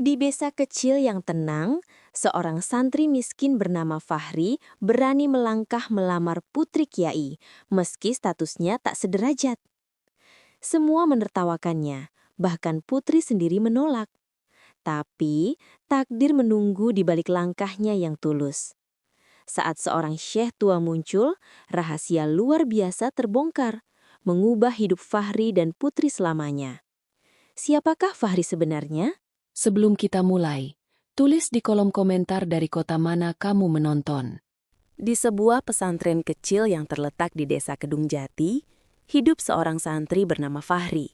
Di desa kecil yang tenang, seorang santri miskin bernama Fahri berani melangkah melamar putri kiai, meski statusnya tak sederajat. Semua menertawakannya, bahkan putri sendiri menolak. Tapi, takdir menunggu di balik langkahnya yang tulus. Saat seorang syekh tua muncul, rahasia luar biasa terbongkar, mengubah hidup Fahri dan putri selamanya. Siapakah Fahri sebenarnya? Sebelum kita mulai, tulis di kolom komentar dari kota mana kamu menonton. Di sebuah pesantren kecil yang terletak di desa Kedung Jati, hidup seorang santri bernama Fahri.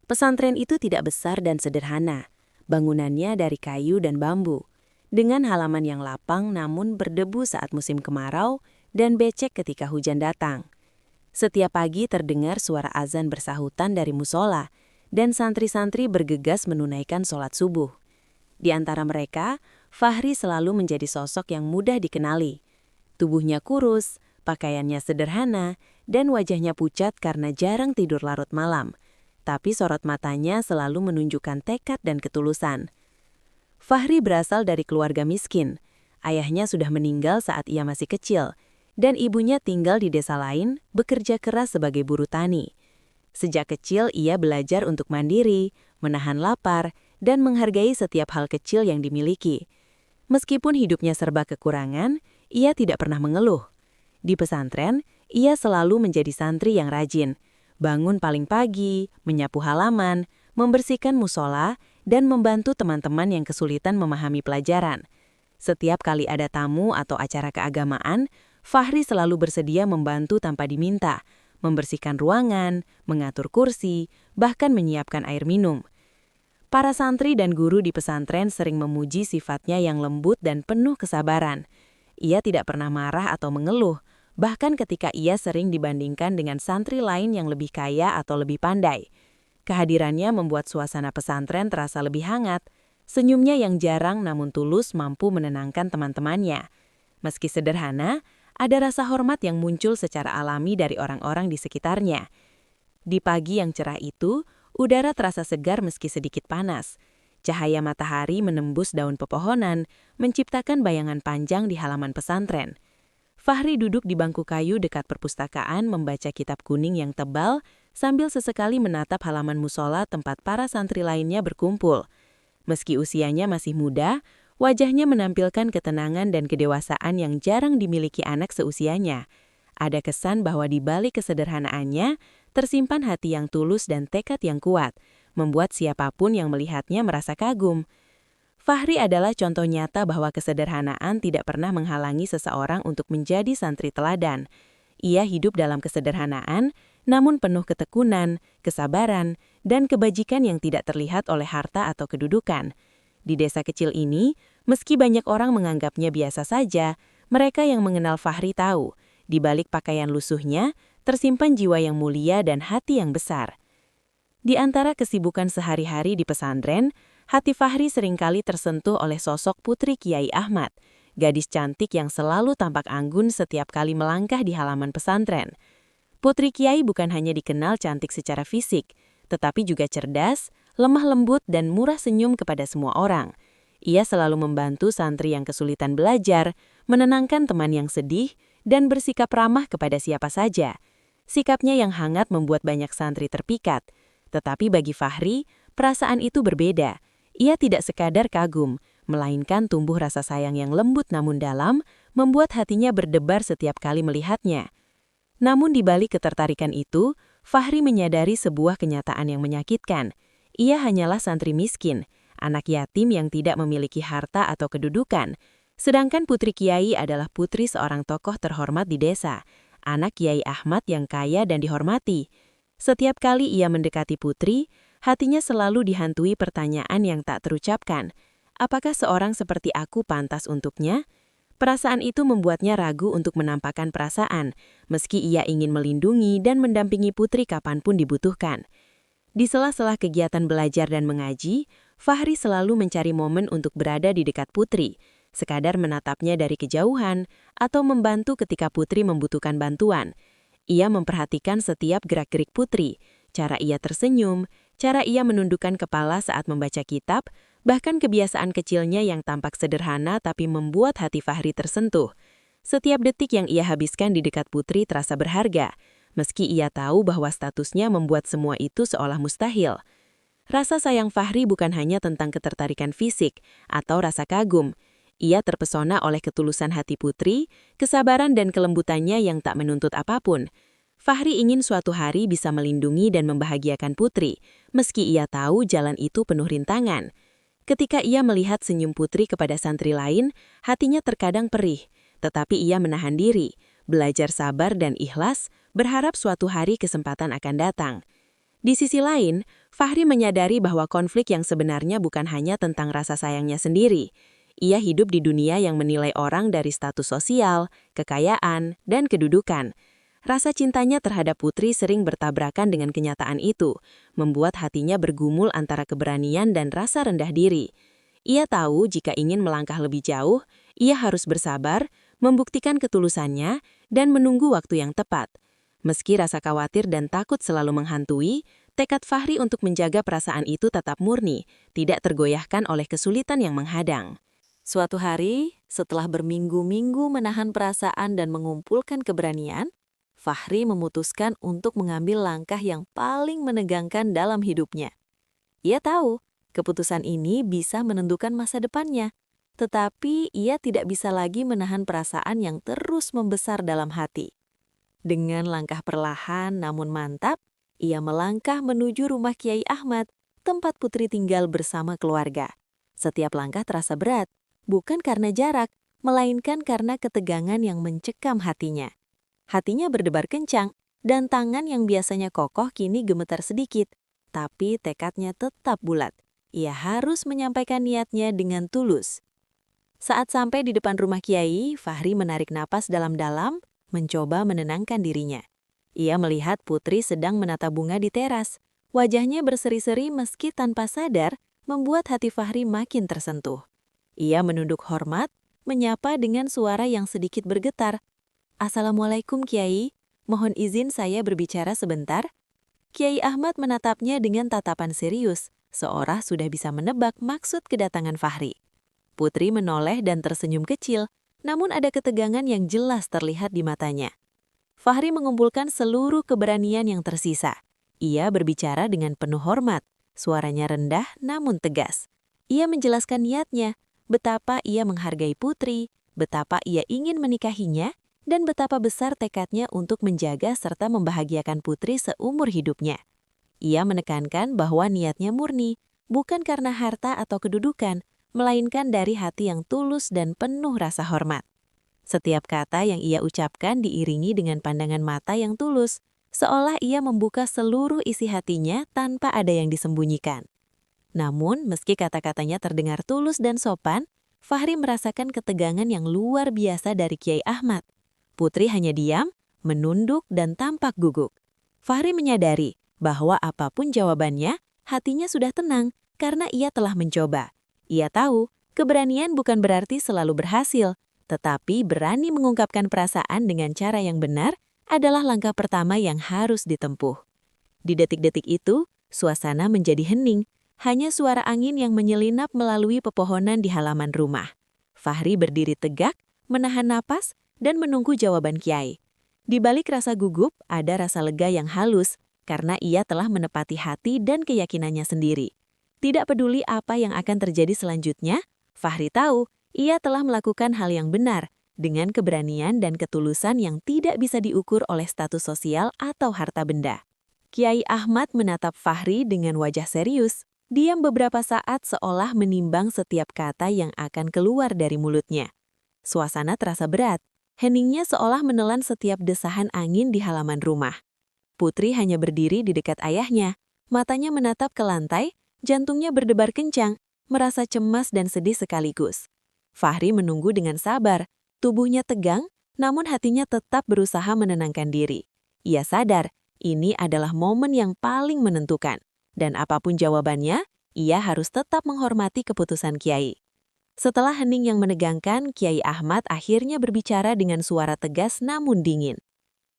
Pesantren itu tidak besar dan sederhana, bangunannya dari kayu dan bambu, dengan halaman yang lapang namun berdebu saat musim kemarau dan becek ketika hujan datang. Setiap pagi terdengar suara azan bersahutan dari musola, dan santri-santri bergegas menunaikan sholat subuh. Di antara mereka, Fahri selalu menjadi sosok yang mudah dikenali. Tubuhnya kurus, pakaiannya sederhana, dan wajahnya pucat karena jarang tidur larut malam. Tapi sorot matanya selalu menunjukkan tekad dan ketulusan. Fahri berasal dari keluarga miskin. Ayahnya sudah meninggal saat ia masih kecil, dan ibunya tinggal di desa lain, bekerja keras sebagai buruh tani. Sejak kecil ia belajar untuk mandiri, menahan lapar, dan menghargai setiap hal kecil yang dimiliki. Meskipun hidupnya serba kekurangan, ia tidak pernah mengeluh. Di pesantren, ia selalu menjadi santri yang rajin, bangun paling pagi, menyapu halaman, membersihkan musola, dan membantu teman-teman yang kesulitan memahami pelajaran. Setiap kali ada tamu atau acara keagamaan, Fahri selalu bersedia membantu tanpa diminta, membersihkan ruangan, mengatur kursi, bahkan menyiapkan air minum. Para santri dan guru di pesantren sering memuji sifatnya yang lembut dan penuh kesabaran. Ia tidak pernah marah atau mengeluh, bahkan ketika ia sering dibandingkan dengan santri lain yang lebih kaya atau lebih pandai. Kehadirannya membuat suasana pesantren terasa lebih hangat. Senyumnya yang jarang namun tulus mampu menenangkan teman-temannya. Meski sederhana, ada rasa hormat yang muncul secara alami dari orang-orang di sekitarnya. Di pagi yang cerah itu, udara terasa segar meski sedikit panas. Cahaya matahari menembus daun pepohonan, menciptakan bayangan panjang di halaman pesantren. Fahri duduk di bangku kayu dekat perpustakaan membaca kitab kuning yang tebal, sambil sesekali menatap halaman musola tempat para santri lainnya berkumpul. Meski usianya masih muda, wajahnya menampilkan ketenangan dan kedewasaan yang jarang dimiliki anak seusianya. Ada kesan bahwa di balik kesederhanaannya, tersimpan hati yang tulus dan tekad yang kuat, membuat siapapun yang melihatnya merasa kagum. Fahri adalah contoh nyata bahwa kesederhanaan tidak pernah menghalangi seseorang untuk menjadi santri teladan. Ia hidup dalam kesederhanaan, namun penuh ketekunan, kesabaran, dan kebajikan yang tidak terlihat oleh harta atau kedudukan. Di desa kecil ini, meski banyak orang menganggapnya biasa saja, mereka yang mengenal Fahri tahu, di balik pakaian lusuhnya, tersimpan jiwa yang mulia dan hati yang besar. Di antara kesibukan sehari-hari di pesantren, hati Fahri seringkali tersentuh oleh sosok Putri Kiai Ahmad, gadis cantik yang selalu tampak anggun setiap kali melangkah di halaman pesantren. Putri Kiai bukan hanya dikenal cantik secara fisik, tetapi juga cerdas, lemah lembut, dan murah senyum kepada semua orang. Ia selalu membantu santri yang kesulitan belajar, menenangkan teman yang sedih, dan bersikap ramah kepada siapa saja. Sikapnya yang hangat membuat banyak santri terpikat. Tetapi bagi Fahri, perasaan itu berbeda. Ia tidak sekadar kagum, melainkan tumbuh rasa sayang yang lembut namun dalam, membuat hatinya berdebar setiap kali melihatnya. Namun di balik ketertarikan itu, Fahri menyadari sebuah kenyataan yang menyakitkan. Ia hanyalah santri miskin, anak yatim yang tidak memiliki harta atau kedudukan. Sedangkan Putri Kiai adalah putri seorang tokoh terhormat di desa, anak Kiai Ahmad yang kaya dan dihormati. Setiap kali ia mendekati Putri, hatinya selalu dihantui pertanyaan yang tak terucapkan. Apakah seorang seperti aku pantas untuknya? Perasaan itu membuatnya ragu untuk menampakkan perasaan, meski ia ingin melindungi dan mendampingi Putri kapanpun dibutuhkan. Di sela-sela kegiatan belajar dan mengaji, Fahri selalu mencari momen untuk berada di dekat Putri, sekadar menatapnya dari kejauhan atau membantu ketika Putri membutuhkan bantuan. Ia memperhatikan setiap gerak-gerik Putri, cara ia tersenyum, Cara ia menundukkan kepala saat membaca kitab, bahkan kebiasaan kecilnya yang tampak sederhana tapi membuat hati Fahri tersentuh. Setiap detik yang ia habiskan di dekat Putri terasa berharga, meski ia tahu bahwa statusnya membuat semua itu seolah mustahil. Rasa sayang Fahri bukan hanya tentang ketertarikan fisik atau rasa kagum. Ia terpesona oleh ketulusan hati Putri, kesabaran dan kelembutannya yang tak menuntut apapun. Fahri ingin suatu hari bisa melindungi dan membahagiakan Putri, meski ia tahu jalan itu penuh rintangan. Ketika ia melihat senyum Putri kepada santri lain, hatinya terkadang perih, tetapi ia menahan diri, belajar sabar dan ikhlas, berharap suatu hari kesempatan akan datang. Di sisi lain, Fahri menyadari bahwa konflik yang sebenarnya bukan hanya tentang rasa sayangnya sendiri. Ia hidup di dunia yang menilai orang dari status sosial, kekayaan, dan kedudukan. Rasa cintanya terhadap Putri sering bertabrakan dengan kenyataan itu, membuat hatinya bergumul antara keberanian dan rasa rendah diri. Ia tahu jika ingin melangkah lebih jauh, ia harus bersabar, membuktikan ketulusannya, dan menunggu waktu yang tepat. Meski rasa khawatir dan takut selalu menghantui, tekad Fahri untuk menjaga perasaan itu tetap murni, tidak tergoyahkan oleh kesulitan yang menghadang. Suatu hari, setelah berminggu-minggu menahan perasaan dan mengumpulkan keberanian, Fahri memutuskan untuk mengambil langkah yang paling menegangkan dalam hidupnya. Ia tahu, keputusan ini bisa menentukan masa depannya, tetapi ia tidak bisa lagi menahan perasaan yang terus membesar dalam hati. Dengan langkah perlahan namun mantap, ia melangkah menuju rumah Kiai Ahmad, tempat Putri tinggal bersama keluarga. Setiap langkah terasa berat, bukan karena jarak, melainkan karena ketegangan yang mencekam hatinya. Hatinya berdebar kencang, dan tangan yang biasanya kokoh kini gemetar sedikit. Tapi tekadnya tetap bulat. Ia harus menyampaikan niatnya dengan tulus. Saat sampai di depan rumah Kiai, Fahri menarik napas dalam-dalam, mencoba menenangkan dirinya. Ia melihat Putri sedang menata bunga di teras. Wajahnya berseri-seri meski tanpa sadar, membuat hati Fahri makin tersentuh. Ia menunduk hormat, menyapa dengan suara yang sedikit bergetar. "Assalamualaikum Kiai, mohon izin saya berbicara sebentar." Kiai Ahmad menatapnya dengan tatapan serius, seolah sudah bisa menebak maksud kedatangan Fahri. Putri menoleh dan tersenyum kecil, namun ada ketegangan yang jelas terlihat di matanya. Fahri mengumpulkan seluruh keberanian yang tersisa. Ia berbicara dengan penuh hormat, suaranya rendah namun tegas. Ia menjelaskan niatnya, betapa ia menghargai Putri, betapa ia ingin menikahinya, dan betapa besar tekadnya untuk menjaga serta membahagiakan Putri seumur hidupnya. Ia menekankan bahwa niatnya murni, bukan karena harta atau kedudukan, melainkan dari hati yang tulus dan penuh rasa hormat. Setiap kata yang ia ucapkan diiringi dengan pandangan mata yang tulus, seolah ia membuka seluruh isi hatinya tanpa ada yang disembunyikan. Namun, meski kata-katanya terdengar tulus dan sopan, Fahri merasakan ketegangan yang luar biasa dari Kiai Ahmad. Putri hanya diam, menunduk, dan tampak gugup. Fahri menyadari bahwa apapun jawabannya, hatinya sudah tenang karena ia telah mencoba. Ia tahu, keberanian bukan berarti selalu berhasil, tetapi berani mengungkapkan perasaan dengan cara yang benar adalah langkah pertama yang harus ditempuh. Di detik-detik itu, suasana menjadi hening, hanya suara angin yang menyelinap melalui pepohonan di halaman rumah. Fahri berdiri tegak, menahan napas, dan menunggu jawaban Kiai. Di balik rasa gugup, ada rasa lega yang halus, karena ia telah menepati hati dan keyakinannya sendiri. Tidak peduli apa yang akan terjadi selanjutnya, Fahri tahu ia telah melakukan hal yang benar, dengan keberanian dan ketulusan yang tidak bisa diukur oleh status sosial atau harta benda. Kiai Ahmad menatap Fahri dengan wajah serius, diam beberapa saat seolah menimbang setiap kata yang akan keluar dari mulutnya. Suasana terasa berat, heningnya seolah menelan setiap desahan angin di halaman rumah. Putri hanya berdiri di dekat ayahnya, matanya menatap ke lantai, jantungnya berdebar kencang, merasa cemas dan sedih sekaligus. Fahri menunggu dengan sabar, tubuhnya tegang, namun hatinya tetap berusaha menenangkan diri. Ia sadar, ini adalah momen yang paling menentukan, dan apapun jawabannya, ia harus tetap menghormati keputusan Kiai. Setelah hening yang menegangkan, Kiai Ahmad akhirnya berbicara dengan suara tegas namun dingin.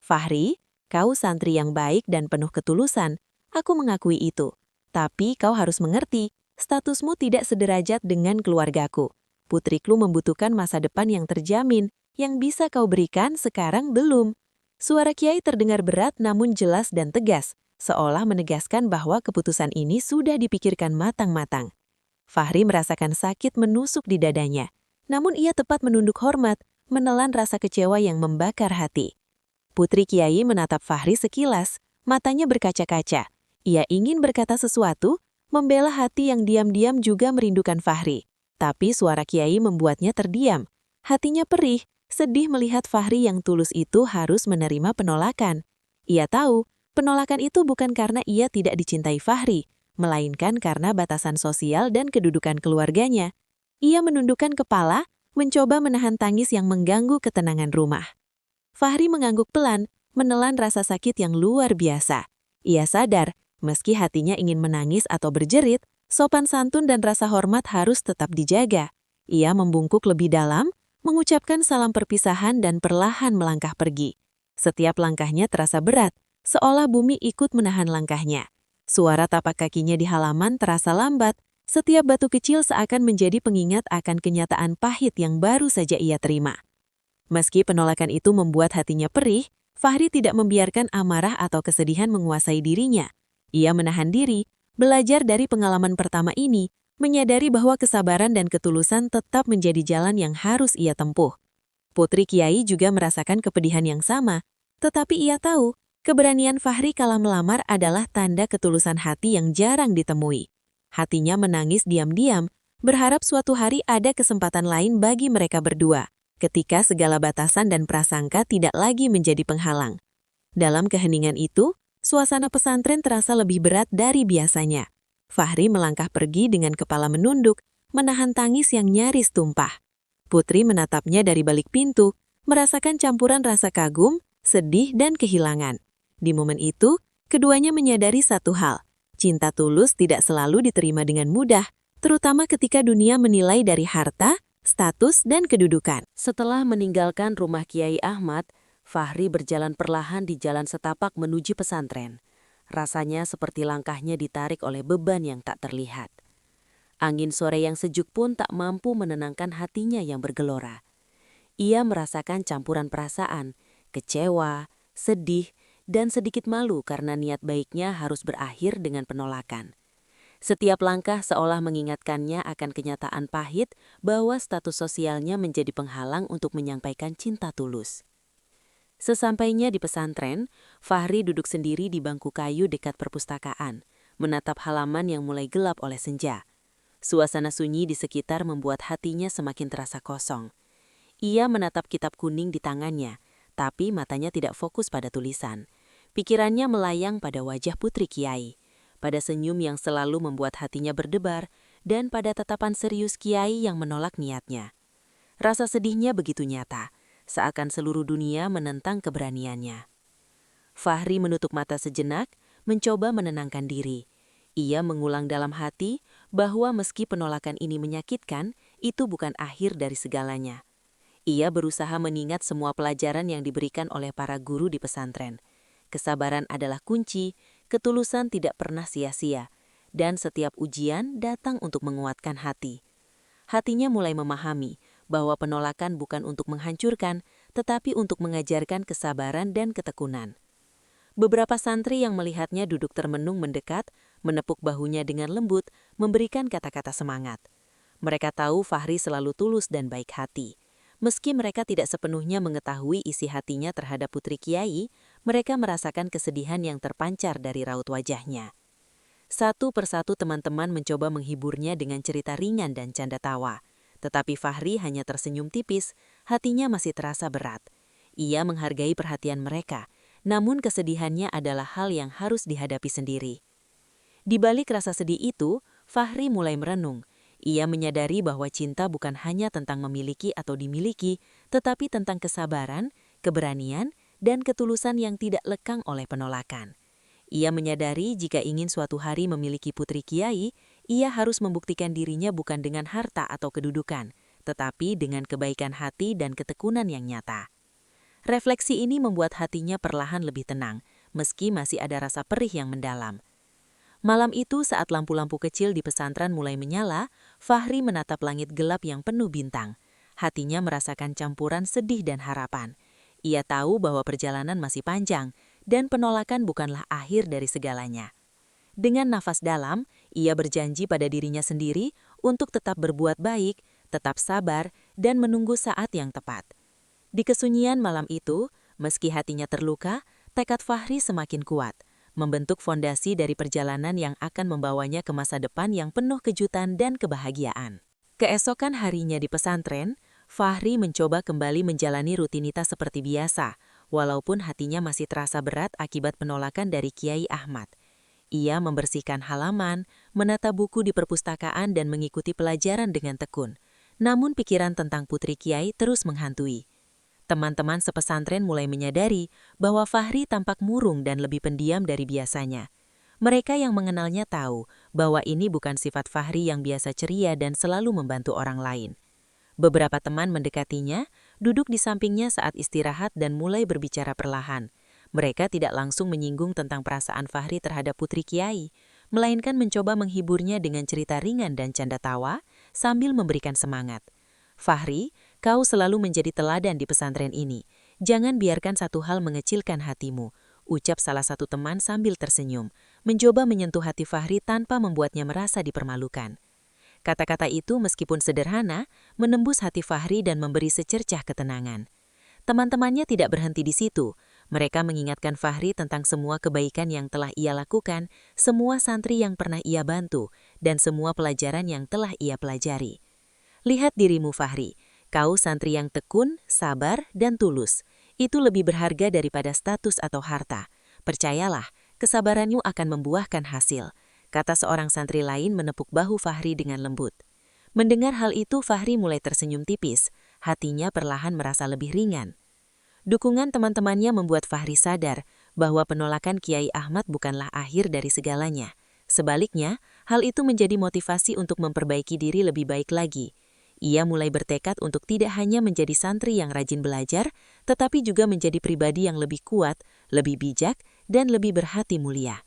"Fahri, kau santri yang baik dan penuh ketulusan, aku mengakui itu. Tapi kau harus mengerti, statusmu tidak sederajat dengan keluargaku. Putri Klu membutuhkan masa depan yang terjamin, yang bisa kau berikan sekarang belum. Suara Kiai terdengar berat namun jelas dan tegas, seolah menegaskan bahwa keputusan ini sudah dipikirkan matang-matang. Fahri merasakan sakit menusuk di dadanya, namun ia tepat menunduk hormat, menelan rasa kecewa yang membakar hati. Putri Kiai menatap Fahri sekilas, matanya berkaca-kaca. Ia ingin berkata sesuatu, membela hati yang diam-diam juga merindukan Fahri. Tapi suara Kiai membuatnya terdiam. Hatinya perih, sedih melihat Fahri yang tulus itu harus menerima penolakan. Ia tahu, penolakan itu bukan karena ia tidak dicintai Fahri, melainkan karena batasan sosial dan kedudukan keluarganya. Ia menundukkan kepala, mencoba menahan tangis yang mengganggu ketenangan rumah. Fahri mengangguk pelan, menelan rasa sakit yang luar biasa. Ia sadar, meski hatinya ingin menangis atau berjerit, sopan santun dan rasa hormat harus tetap dijaga. Ia membungkuk lebih dalam, mengucapkan salam perpisahan dan perlahan melangkah pergi. Setiap langkahnya terasa berat, seolah bumi ikut menahan langkahnya. Suara tapak kakinya di halaman terasa lambat, setiap batu kecil seakan menjadi pengingat akan kenyataan pahit yang baru saja ia terima. Meski penolakan itu membuat hatinya perih, Fahri tidak membiarkan amarah atau kesedihan menguasai dirinya. Ia menahan diri, belajar dari pengalaman pertama ini, menyadari bahwa kesabaran dan ketulusan tetap menjadi jalan yang harus ia tempuh. Putri Kiai juga merasakan kepedihan yang sama, tetapi ia tahu, keberanian Fahri kala melamar adalah tanda ketulusan hati yang jarang ditemui. Hatinya menangis diam-diam, berharap suatu hari ada kesempatan lain bagi mereka berdua, ketika segala batasan dan prasangka tidak lagi menjadi penghalang. Dalam keheningan itu, suasana pesantren terasa lebih berat dari biasanya. Fahri melangkah pergi dengan kepala menunduk, menahan tangis yang nyaris tumpah. Putri menatapnya dari balik pintu, merasakan campuran rasa kagum, sedih, dan kehilangan. Di momen itu, keduanya menyadari satu hal, cinta tulus tidak selalu diterima dengan mudah, terutama ketika dunia menilai dari harta, status, dan kedudukan. Setelah meninggalkan rumah Kiai Ahmad, Fahri berjalan perlahan di jalan setapak menuju pesantren. Rasanya seperti langkahnya ditarik oleh beban yang tak terlihat. Angin sore yang sejuk pun tak mampu menenangkan hatinya yang bergelora. Ia merasakan campuran perasaan, kecewa, sedih, dan sedikit malu karena niat baiknya harus berakhir dengan penolakan. Setiap langkah seolah mengingatkannya akan kenyataan pahit bahwa status sosialnya menjadi penghalang untuk menyampaikan cinta tulus. Sesampainya di pesantren, Fahri duduk sendiri di bangku kayu dekat perpustakaan, menatap halaman yang mulai gelap oleh senja. Suasana sunyi di sekitar membuat hatinya semakin terasa kosong. Ia menatap kitab kuning di tangannya, tapi matanya tidak fokus pada tulisan. Pikirannya melayang pada wajah Putri Kiai, pada senyum yang selalu membuat hatinya berdebar, dan pada tatapan serius Kiai yang menolak niatnya. Rasa sedihnya begitu nyata, seakan seluruh dunia menentang keberaniannya. Fahri menutup mata sejenak, mencoba menenangkan diri. Ia mengulang dalam hati bahwa meski penolakan ini menyakitkan, itu bukan akhir dari segalanya. Ia berusaha mengingat semua pelajaran yang diberikan oleh para guru di pesantren. Kesabaran adalah kunci, ketulusan tidak pernah sia-sia, dan setiap ujian datang untuk menguatkan hati. Hatinya mulai memahami bahwa penolakan bukan untuk menghancurkan, tetapi untuk mengajarkan kesabaran dan ketekunan. Beberapa santri yang melihatnya duduk termenung mendekat, menepuk bahunya dengan lembut, memberikan kata-kata semangat. Mereka tahu Fahri selalu tulus dan baik hati. Meski mereka tidak sepenuhnya mengetahui isi hatinya terhadap Putri Kiai, mereka merasakan kesedihan yang terpancar dari raut wajahnya. Satu persatu teman-teman mencoba menghiburnya dengan cerita ringan dan canda tawa. Tetapi Fahri hanya tersenyum tipis, hatinya masih terasa berat. Ia menghargai perhatian mereka, namun kesedihannya adalah hal yang harus dihadapi sendiri. Di balik rasa sedih itu, Fahri mulai merenung. Ia menyadari bahwa cinta bukan hanya tentang memiliki atau dimiliki, tetapi tentang kesabaran, keberanian, dan ketulusan yang tidak lekang oleh penolakan. Ia menyadari jika ingin suatu hari memiliki Putri Kiai, ia harus membuktikan dirinya bukan dengan harta atau kedudukan, tetapi dengan kebaikan hati dan ketekunan yang nyata. Refleksi ini membuat hatinya perlahan lebih tenang, meski masih ada rasa perih yang mendalam. Malam itu saat lampu-lampu kecil di pesantren mulai menyala, Fahri menatap langit gelap yang penuh bintang. Hatinya merasakan campuran sedih dan harapan. Ia tahu bahwa perjalanan masih panjang, dan penolakan bukanlah akhir dari segalanya. Dengan nafas dalam, ia berjanji pada dirinya sendiri untuk tetap berbuat baik, tetap sabar, dan menunggu saat yang tepat. Di kesunyian malam itu, meski hatinya terluka, tekad Fahri semakin kuat, membentuk fondasi dari perjalanan yang akan membawanya ke masa depan yang penuh kejutan dan kebahagiaan. Keesokan harinya di pesantren, Fahri mencoba kembali menjalani rutinitas seperti biasa, walaupun hatinya masih terasa berat akibat penolakan dari Kiai Ahmad. Ia membersihkan halaman, menata buku di perpustakaan dan mengikuti pelajaran dengan tekun. Namun pikiran tentang putri Kiai terus menghantui. Teman-teman sepesantren mulai menyadari bahwa Fahri tampak murung dan lebih pendiam dari biasanya. Mereka yang mengenalnya tahu bahwa ini bukan sifat Fahri yang biasa ceria dan selalu membantu orang lain. Beberapa teman mendekatinya, duduk di sampingnya saat istirahat dan mulai berbicara perlahan. Mereka tidak langsung menyinggung tentang perasaan Fahri terhadap putri Kiai, melainkan mencoba menghiburnya dengan cerita ringan dan canda tawa sambil memberikan semangat. Fahri, kau selalu menjadi teladan di pesantren ini. Jangan biarkan satu hal mengecilkan hatimu, ucap salah satu teman sambil tersenyum, mencoba menyentuh hati Fahri tanpa membuatnya merasa dipermalukan. Kata-kata itu meskipun sederhana, menembus hati Fahri dan memberi secercah ketenangan. Teman-temannya tidak berhenti di situ. Mereka mengingatkan Fahri tentang semua kebaikan yang telah ia lakukan, semua santri yang pernah ia bantu, dan semua pelajaran yang telah ia pelajari. Lihat dirimu Fahri, kau santri yang tekun, sabar, dan tulus. Itu lebih berharga daripada status atau harta. Percayalah, kesabaranmu akan membuahkan hasil, kata seorang santri lain menepuk bahu Fahri dengan lembut. Mendengar hal itu Fahri mulai tersenyum tipis, hatinya perlahan merasa lebih ringan. Dukungan teman-temannya membuat Fahri sadar bahwa penolakan Kiai Ahmad bukanlah akhir dari segalanya. Sebaliknya, hal itu menjadi motivasi untuk memperbaiki diri lebih baik lagi. Ia mulai bertekad untuk tidak hanya menjadi santri yang rajin belajar, tetapi juga menjadi pribadi yang lebih kuat, lebih bijak, dan lebih berhati mulia.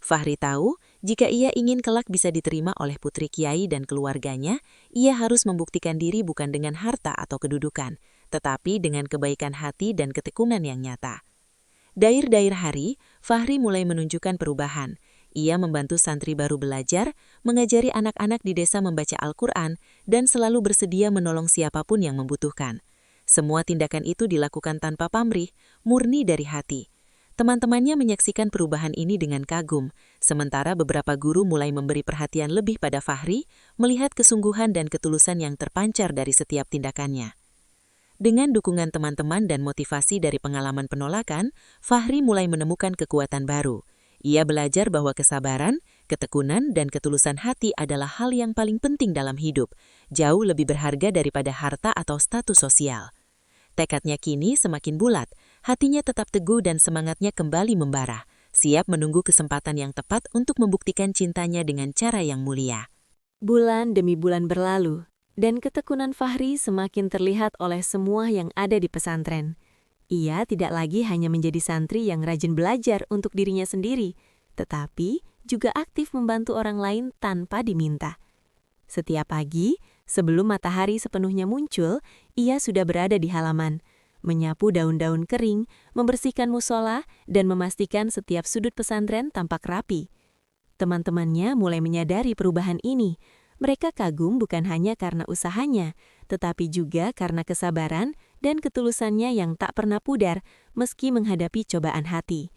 Fahri tahu, jika ia ingin kelak bisa diterima oleh putri Kiai dan keluarganya, ia harus membuktikan diri bukan dengan harta atau kedudukan, tetapi dengan kebaikan hati dan ketekunan yang nyata. Dair-dair hari, Fahri mulai menunjukkan perubahan. Ia membantu santri baru belajar, mengajari anak-anak di desa membaca Al-Quran, dan selalu bersedia menolong siapapun yang membutuhkan. Semua tindakan itu dilakukan tanpa pamrih, murni dari hati. Teman-temannya menyaksikan perubahan ini dengan kagum, sementara beberapa guru mulai memberi perhatian lebih pada Fahri, melihat kesungguhan dan ketulusan yang terpancar dari setiap tindakannya. Dengan dukungan teman-teman dan motivasi dari pengalaman penolakan, Fahri mulai menemukan kekuatan baru. Ia belajar bahwa kesabaran, ketekunan, dan ketulusan hati adalah hal yang paling penting dalam hidup, jauh lebih berharga daripada harta atau status sosial. Tekadnya kini semakin bulat, hatinya tetap teguh dan semangatnya kembali membara, siap menunggu kesempatan yang tepat untuk membuktikan cintanya dengan cara yang mulia. Bulan demi bulan berlalu, dan ketekunan Fahri semakin terlihat oleh semua yang ada di pesantren. Ia tidak lagi hanya menjadi santri yang rajin belajar untuk dirinya sendiri, tetapi juga aktif membantu orang lain tanpa diminta. Setiap pagi, sebelum matahari sepenuhnya muncul, ia sudah berada di halaman, menyapu daun-daun kering, membersihkan musola, dan memastikan setiap sudut pesantren tampak rapi. Teman-temannya mulai menyadari perubahan ini. Mereka kagum bukan hanya karena usahanya, tetapi juga karena kesabaran dan ketulusannya yang tak pernah pudar meski menghadapi cobaan hati.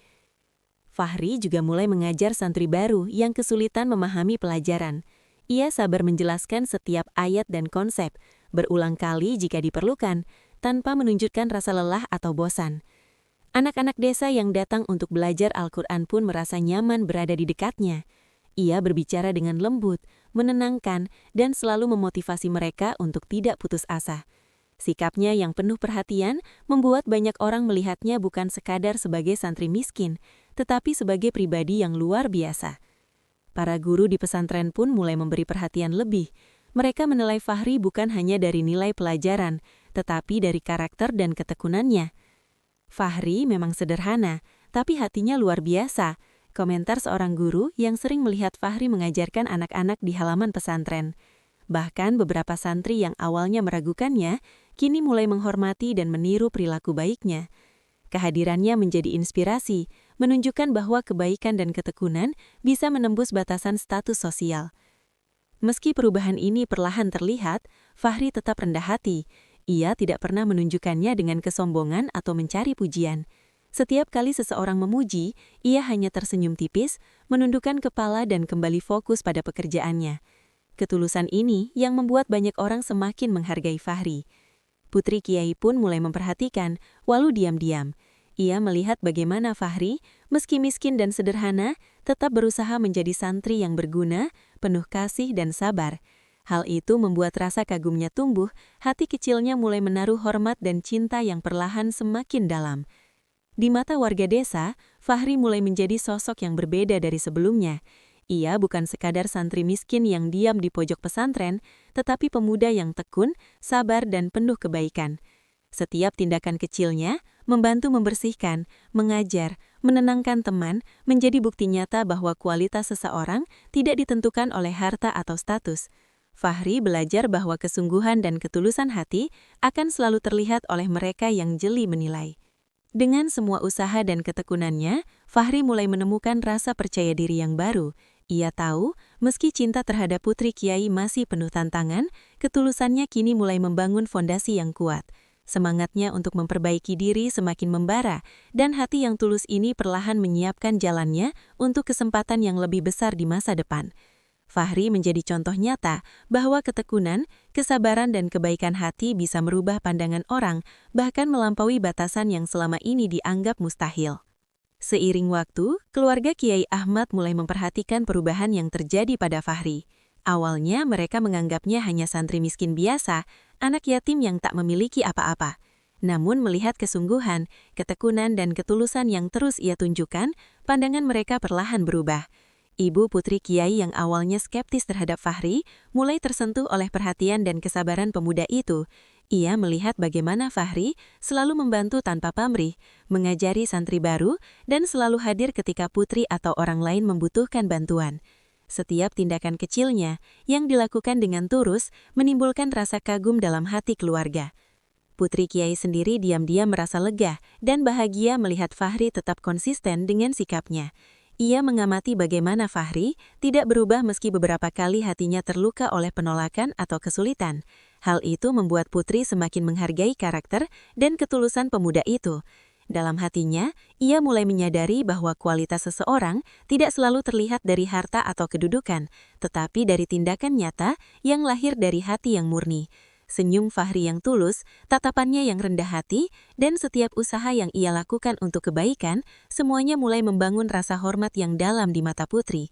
Fahri juga mulai mengajar santri baru yang kesulitan memahami pelajaran. Ia sabar menjelaskan setiap ayat dan konsep, berulang kali jika diperlukan, tanpa menunjukkan rasa lelah atau bosan. Anak-anak desa yang datang untuk belajar Al-Quran pun merasa nyaman berada di dekatnya. Ia berbicara dengan lembut, menenangkan, dan selalu memotivasi mereka untuk tidak putus asa. Sikapnya yang penuh perhatian membuat banyak orang melihatnya bukan sekadar sebagai santri miskin, tetapi sebagai pribadi yang luar biasa. Para guru di pesantren pun mulai memberi perhatian lebih. Mereka menilai Fahri bukan hanya dari nilai pelajaran, tetapi dari karakter dan ketekunannya. Fahri memang sederhana, tapi hatinya luar biasa. komentar seorang guru yang sering melihat Fahri mengajarkan anak-anak di halaman pesantren. Bahkan beberapa santri yang awalnya meragukannya, kini mulai menghormati dan meniru perilaku baiknya. Kehadirannya menjadi inspirasi, menunjukkan bahwa kebaikan dan ketekunan bisa menembus batasan status sosial. Meski perubahan ini perlahan terlihat, Fahri tetap rendah hati. Ia tidak pernah menunjukkannya dengan kesombongan atau mencari pujian. Setiap kali seseorang memuji, ia hanya tersenyum tipis, menundukkan kepala dan kembali fokus pada pekerjaannya. Ketulusan ini yang membuat banyak orang semakin menghargai Fahri. Putri Kiai pun mulai memperhatikan, walau diam-diam. Ia melihat bagaimana Fahri, meski miskin dan sederhana, tetap berusaha menjadi santri yang berguna, penuh kasih dan sabar. Hal itu membuat rasa kagumnya tumbuh, hati kecilnya mulai menaruh hormat dan cinta yang perlahan semakin dalam. Di mata warga desa, Fahri mulai menjadi sosok yang berbeda dari sebelumnya. Ia bukan sekadar santri miskin yang diam di pojok pesantren, tetapi pemuda yang tekun, sabar dan penuh kebaikan. Setiap tindakan kecilnya, membantu membersihkan, mengajar, menenangkan teman, menjadi bukti nyata bahwa kualitas seseorang tidak ditentukan oleh harta atau status. Fahri belajar bahwa kesungguhan dan ketulusan hati akan selalu terlihat oleh mereka yang jeli menilai. Dengan semua usaha dan ketekunannya, Fahri mulai menemukan rasa percaya diri yang baru. Ia tahu, meski cinta terhadap Putri Kiai masih penuh tantangan, ketulusannya kini mulai membangun fondasi yang kuat. Semangatnya untuk memperbaiki diri semakin membara, dan hati yang tulus ini perlahan menyiapkan jalannya untuk kesempatan yang lebih besar di masa depan. Fahri menjadi contoh nyata bahwa ketekunan, kesabaran dan kebaikan hati bisa merubah pandangan orang, bahkan melampaui batasan yang selama ini dianggap mustahil. Seiring waktu, keluarga Kiai Ahmad mulai memperhatikan perubahan yang terjadi pada Fahri. Awalnya mereka menganggapnya hanya santri miskin biasa, anak yatim yang tak memiliki apa-apa. Namun melihat kesungguhan, ketekunan dan ketulusan yang terus ia tunjukkan, pandangan mereka perlahan berubah. Ibu Putri Kiai yang awalnya skeptis terhadap Fahri, mulai tersentuh oleh perhatian dan kesabaran pemuda itu. Ia melihat bagaimana Fahri selalu membantu tanpa pamrih, mengajari santri baru, dan selalu hadir ketika putri atau orang lain membutuhkan bantuan. Setiap tindakan kecilnya yang dilakukan dengan tulus menimbulkan rasa kagum dalam hati keluarga. Putri Kiai sendiri diam-diam merasa lega dan bahagia melihat Fahri tetap konsisten dengan sikapnya. Ia mengamati bagaimana Fahri tidak berubah meski beberapa kali hatinya terluka oleh penolakan atau kesulitan. Hal itu membuat Putri semakin menghargai karakter dan ketulusan pemuda itu. Dalam hatinya, ia mulai menyadari bahwa kualitas seseorang tidak selalu terlihat dari harta atau kedudukan, tetapi dari tindakan nyata yang lahir dari hati yang murni. Senyum Fahri yang tulus, tatapannya yang rendah hati, dan setiap usaha yang ia lakukan untuk kebaikan, semuanya mulai membangun rasa hormat yang dalam di mata Putri.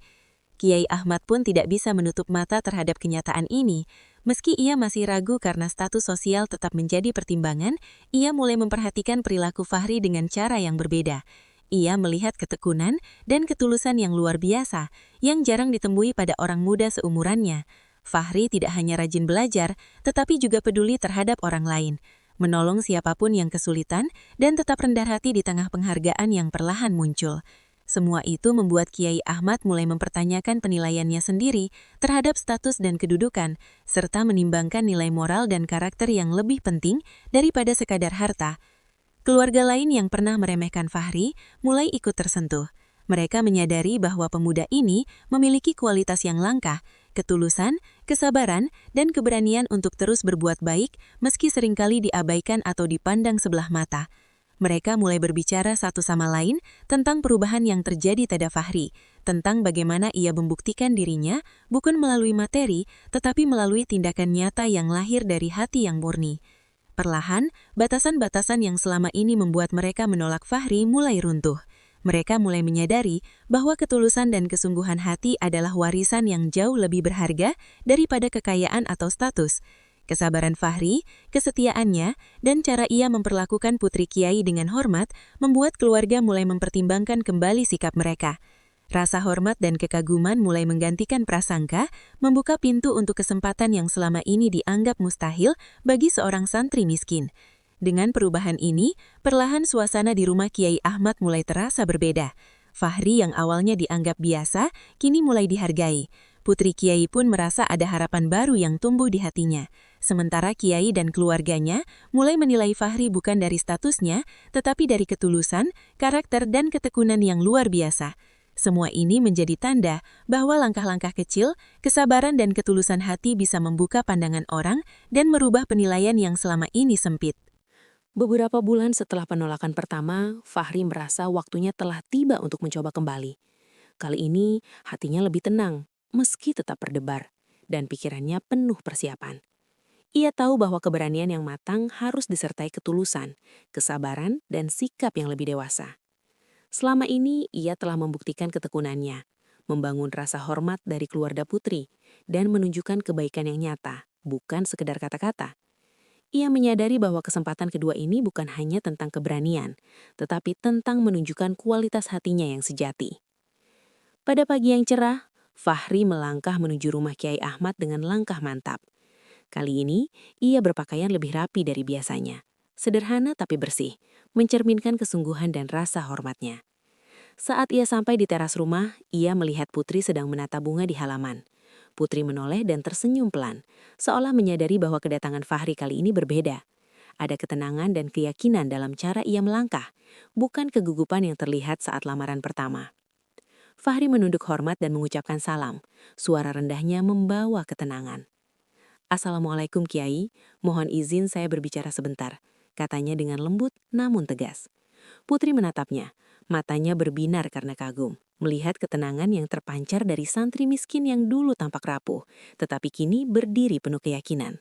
Kiai Ahmad pun tidak bisa menutup mata terhadap kenyataan ini. Meski ia masih ragu karena status sosial tetap menjadi pertimbangan, ia mulai memperhatikan perilaku Fahri dengan cara yang berbeda. Ia melihat ketekunan dan ketulusan yang luar biasa, yang jarang ditemui pada orang muda seumurannya. Fahri tidak hanya rajin belajar, tetapi juga peduli terhadap orang lain, menolong siapapun yang kesulitan, dan tetap rendah hati di tengah penghargaan yang perlahan muncul. Semua itu membuat Kiai Ahmad mulai mempertanyakan penilaiannya sendiri terhadap status dan kedudukan, serta menimbangkan nilai moral dan karakter yang lebih penting daripada sekadar harta. Keluarga lain yang pernah meremehkan Fahri mulai ikut tersentuh. Mereka menyadari bahwa pemuda ini memiliki kualitas yang langka, ketulusan, kesabaran, dan keberanian untuk terus berbuat baik meski seringkali diabaikan atau dipandang sebelah mata. Mereka mulai berbicara satu sama lain tentang perubahan yang terjadi pada Fahri, tentang bagaimana ia membuktikan dirinya bukan melalui materi, tetapi melalui tindakan nyata yang lahir dari hati yang murni. Perlahan, batasan-batasan yang selama ini membuat mereka menolak Fahri mulai runtuh. Mereka mulai menyadari bahwa ketulusan dan kesungguhan hati adalah warisan yang jauh lebih berharga daripada kekayaan atau status. Kesabaran Fahri, kesetiaannya, dan cara ia memperlakukan Putri Kiai dengan hormat membuat keluarga mulai mempertimbangkan kembali sikap mereka. Rasa hormat dan kekaguman mulai menggantikan prasangka, membuka pintu untuk kesempatan yang selama ini dianggap mustahil bagi seorang santri miskin. Dengan perubahan ini, perlahan suasana di rumah Kiai Ahmad mulai terasa berbeda. Fahri yang awalnya dianggap biasa, kini mulai dihargai. Putri Kiai pun merasa ada harapan baru yang tumbuh di hatinya. Sementara Kiai dan keluarganya mulai menilai Fahri bukan dari statusnya, tetapi dari ketulusan, karakter, dan ketekunan yang luar biasa. Semua ini menjadi tanda bahwa langkah-langkah kecil, kesabaran dan ketulusan hati bisa membuka pandangan orang dan merubah penilaian yang selama ini sempit. Beberapa bulan setelah penolakan pertama, Fahri merasa waktunya telah tiba untuk mencoba kembali. Kali ini, hatinya lebih tenang, meski tetap berdebar, dan pikirannya penuh persiapan. Ia tahu bahwa keberanian yang matang harus disertai ketulusan, kesabaran, dan sikap yang lebih dewasa. Selama ini, ia telah membuktikan ketekunannya, membangun rasa hormat dari keluarga putri, dan menunjukkan kebaikan yang nyata, bukan sekedar kata-kata. Ia menyadari bahwa kesempatan kedua ini bukan hanya tentang keberanian, tetapi tentang menunjukkan kualitas hatinya yang sejati. Pada pagi yang cerah, Fahri melangkah menuju rumah Kiai Ahmad dengan langkah mantap. Kali ini, ia berpakaian lebih rapi dari biasanya. Sederhana tapi bersih, mencerminkan kesungguhan dan rasa hormatnya. Saat ia sampai di teras rumah, ia melihat Putri sedang menata bunga di halaman. Putri menoleh dan tersenyum pelan, seolah menyadari bahwa kedatangan Fahri kali ini berbeda. Ada ketenangan dan keyakinan dalam cara ia melangkah, bukan kegugupan yang terlihat saat lamaran pertama. Fahri menunduk hormat dan mengucapkan salam. Suara rendahnya membawa ketenangan. "Assalamualaikum Kiai, mohon izin saya berbicara sebentar," katanya dengan lembut namun tegas. Putri menatapnya, matanya berbinar karena kagum, melihat ketenangan yang terpancar dari santri miskin yang dulu tampak rapuh, tetapi kini berdiri penuh keyakinan.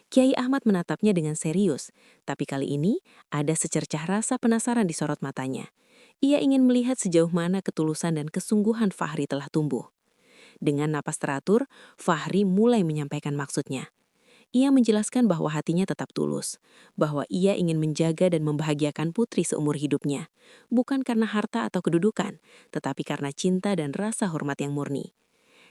Kiai Ahmad menatapnya dengan serius, tapi kali ini ada secercah rasa penasaran di sorot matanya. Ia ingin melihat sejauh mana ketulusan dan kesungguhan Fahri telah tumbuh. Dengan napas teratur, Fahri mulai menyampaikan maksudnya. Ia menjelaskan bahwa hatinya tetap tulus, bahwa ia ingin menjaga dan membahagiakan Putri seumur hidupnya, bukan karena harta atau kedudukan, tetapi karena cinta dan rasa hormat yang murni.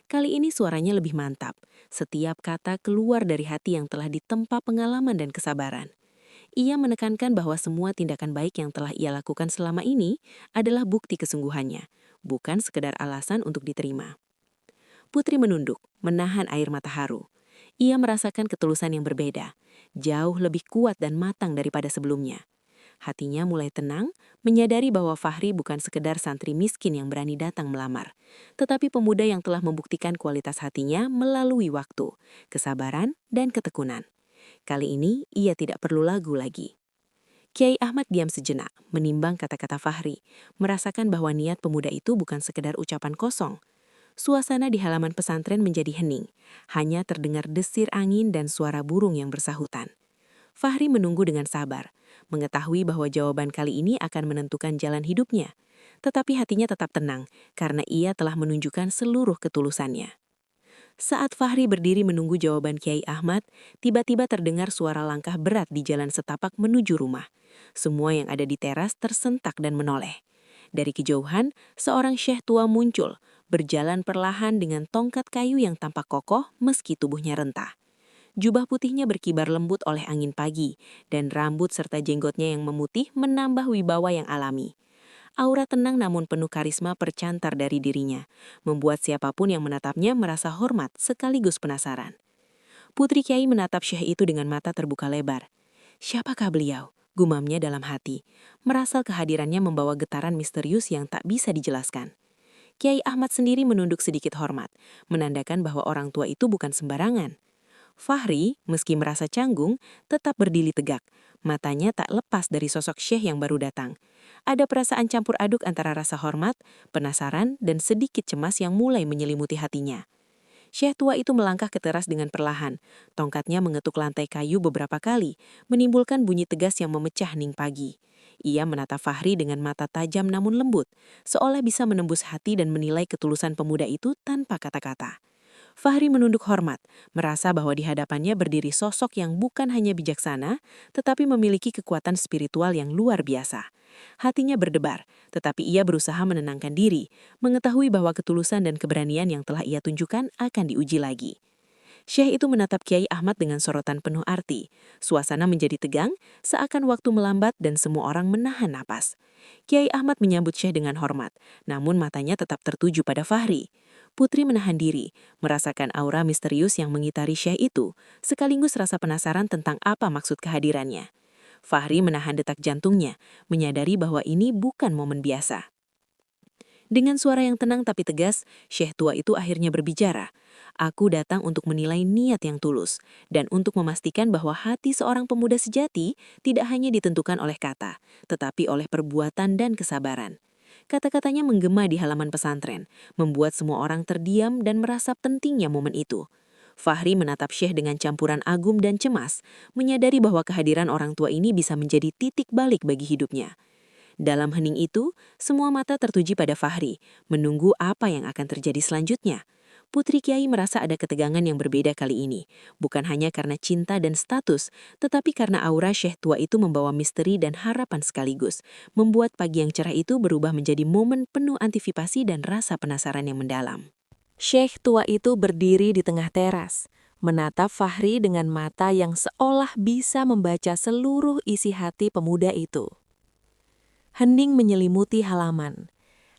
Kali ini suaranya lebih mantap, setiap kata keluar dari hati yang telah ditempa pengalaman dan kesabaran. Ia menekankan bahwa semua tindakan baik yang telah ia lakukan selama ini adalah bukti kesungguhannya, bukan sekedar alasan untuk diterima. Putri menunduk, menahan air mata haru. Ia merasakan ketulusan yang berbeda, jauh lebih kuat dan matang daripada sebelumnya. Hatinya mulai tenang, menyadari bahwa Fahri bukan sekedar santri miskin yang berani datang melamar, tetapi pemuda yang telah membuktikan kualitas hatinya melalui waktu, kesabaran, dan ketekunan. Kali ini, ia tidak perlu lagu lagi. Kiai Ahmad diam sejenak, menimbang kata-kata Fahri, merasakan bahwa niat pemuda itu bukan sekedar ucapan kosong. Suasana di halaman pesantren menjadi hening, hanya terdengar desir angin dan suara burung yang bersahutan. Fahri menunggu dengan sabar, mengetahui bahwa jawaban kali ini akan menentukan jalan hidupnya. Tetapi hatinya tetap tenang, karena ia telah menunjukkan seluruh ketulusannya. Saat Fahri berdiri menunggu jawaban Kiai Ahmad, tiba-tiba terdengar suara langkah berat di jalan setapak menuju rumah. Semua yang ada di teras tersentak dan menoleh. Dari kejauhan, seorang syekh tua muncul, berjalan perlahan dengan tongkat kayu yang tampak kokoh meski tubuhnya rentah. Jubah putihnya berkibar lembut oleh angin pagi, dan rambut serta jenggotnya yang memutih menambah wibawa yang alami. Aura tenang namun penuh karisma percantar dari dirinya, membuat siapapun yang menatapnya merasa hormat sekaligus penasaran. Putri Kiai menatap syekh itu dengan mata terbuka lebar. "Siapakah beliau?" gumamnya dalam hati. Merasa kehadirannya membawa getaran misterius yang tak bisa dijelaskan. Kiai Ahmad sendiri menunduk sedikit hormat, menandakan bahwa orang tua itu bukan sembarangan. Fahri, meski merasa canggung, tetap berdiri tegak. Matanya tak lepas dari sosok syekh yang baru datang. Ada perasaan campur aduk antara rasa hormat, penasaran, dan sedikit cemas yang mulai menyelimuti hatinya. Syekh tua itu melangkah ke teras dengan perlahan. Tongkatnya mengetuk lantai kayu beberapa kali, menimbulkan bunyi tegas yang memecah hening pagi. Ia menatap Fahri dengan mata tajam namun lembut, seolah bisa menembus hati dan menilai ketulusan pemuda itu tanpa kata-kata. Fahri menunduk hormat, merasa bahwa di hadapannya berdiri sosok yang bukan hanya bijaksana, tetapi memiliki kekuatan spiritual yang luar biasa. Hatinya berdebar, tetapi ia berusaha menenangkan diri, mengetahui bahwa ketulusan dan keberanian yang telah ia tunjukkan akan diuji lagi. Syekh itu menatap Kiai Ahmad dengan sorotan penuh arti. Suasana menjadi tegang, seakan waktu melambat dan semua orang menahan napas. Kiai Ahmad menyambut Syekh dengan hormat, namun matanya tetap tertuju pada Fahri. Putri menahan diri, merasakan aura misterius yang mengitari Syekh itu, sekaligus rasa penasaran tentang apa maksud kehadirannya. Fahri menahan detak jantungnya, menyadari bahwa ini bukan momen biasa. Dengan suara yang tenang tapi tegas, Syekh tua itu akhirnya berbicara. Aku datang untuk menilai niat yang tulus, dan untuk memastikan bahwa hati seorang pemuda sejati tidak hanya ditentukan oleh kata, tetapi oleh perbuatan dan kesabaran. Kata-katanya menggema di halaman pesantren, membuat semua orang terdiam dan merasa pentingnya momen itu. Fahri menatap Syekh dengan campuran agum dan cemas, menyadari bahwa kehadiran orang tua ini bisa menjadi titik balik bagi hidupnya. Dalam hening itu, semua mata tertuju pada Fahri, menunggu apa yang akan terjadi selanjutnya. Putri Kiai merasa ada ketegangan yang berbeda kali ini, bukan hanya karena cinta dan status, tetapi karena aura Syekh tua itu membawa misteri dan harapan sekaligus, membuat pagi yang cerah itu berubah menjadi momen penuh antisipasi dan rasa penasaran yang mendalam. Syekh tua itu berdiri di tengah teras, menatap Fahri dengan mata yang seolah bisa membaca seluruh isi hati pemuda itu. Hening menyelimuti halaman.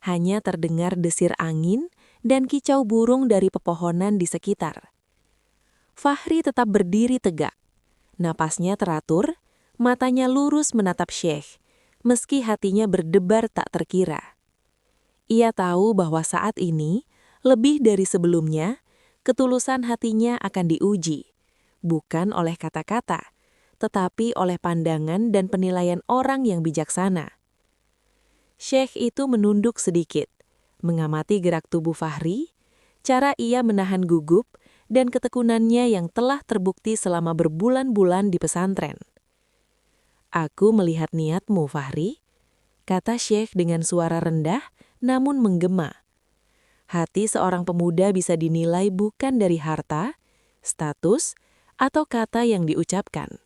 Hanya terdengar desir angin dan kicau burung dari pepohonan di sekitar. Fahri tetap berdiri tegak. Napasnya teratur, matanya lurus menatap Syekh, meski hatinya berdebar tak terkira. Ia tahu bahwa saat ini, lebih dari sebelumnya, ketulusan hatinya akan diuji, bukan oleh kata-kata, tetapi oleh pandangan dan penilaian orang yang bijaksana. Syekh itu menunduk sedikit, mengamati gerak tubuh Fahri, cara ia menahan gugup, dan ketekunannya yang telah terbukti selama berbulan-bulan di pesantren. "Aku melihat niatmu, Fahri," kata Syekh dengan suara rendah namun menggema. Hati seorang pemuda bisa dinilai bukan dari harta, status, atau kata yang diucapkan,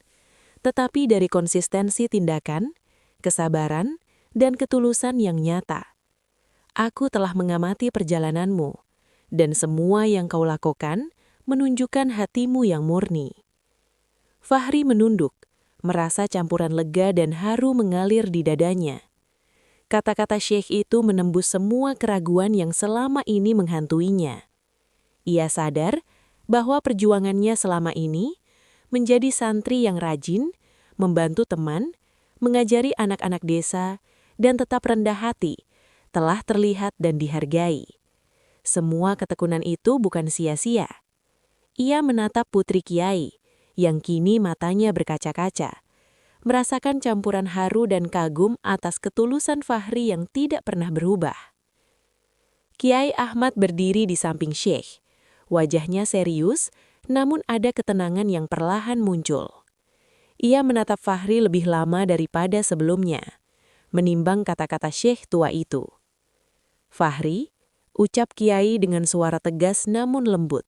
tetapi dari konsistensi tindakan, kesabaran, dan ketulusan yang nyata. Aku telah mengamati perjalananmu, dan semua yang kau lakukan menunjukkan hatimu yang murni. Fahri menunduk, merasa campuran lega dan haru mengalir di dadanya. Kata-kata Syekh itu menembus semua keraguan yang selama ini menghantuinya. Ia sadar bahwa perjuangannya selama ini menjadi santri yang rajin, membantu teman, mengajari anak-anak desa, dan tetap rendah hati, telah terlihat dan dihargai. Semua ketekunan itu bukan sia-sia. Ia menatap Putri Kiai, yang kini matanya berkaca-kaca, merasakan campuran haru dan kagum atas ketulusan Fahri yang tidak pernah berubah. Kiai Ahmad berdiri di samping Syekh. Wajahnya serius, namun ada ketenangan yang perlahan muncul. Ia menatap Fahri lebih lama daripada sebelumnya, menimbang kata-kata Syekh tua itu. "Fahri," ucap Kiai dengan suara tegas namun lembut.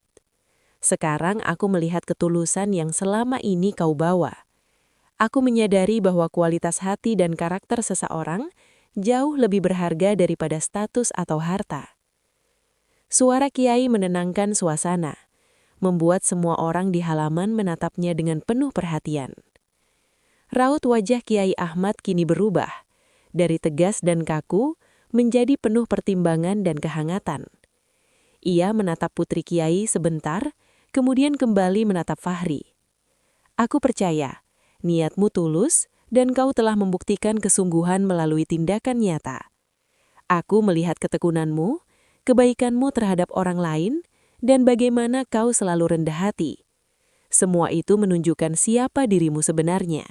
"Sekarang aku melihat ketulusan yang selama ini kau bawa. Aku menyadari bahwa kualitas hati dan karakter seseorang jauh lebih berharga daripada status atau harta." Suara Kiai menenangkan suasana, membuat semua orang di halaman menatapnya dengan penuh perhatian. Raut wajah Kiai Ahmad kini berubah, dari tegas dan kaku menjadi penuh pertimbangan dan kehangatan. Ia menatap Putri Kiai sebentar, kemudian kembali menatap Fahri. "Aku percaya, niatmu tulus dan kau telah membuktikan kesungguhan melalui tindakan nyata. Aku melihat ketekunanmu, kebaikanmu terhadap orang lain, dan bagaimana kau selalu rendah hati. Semua itu menunjukkan siapa dirimu sebenarnya."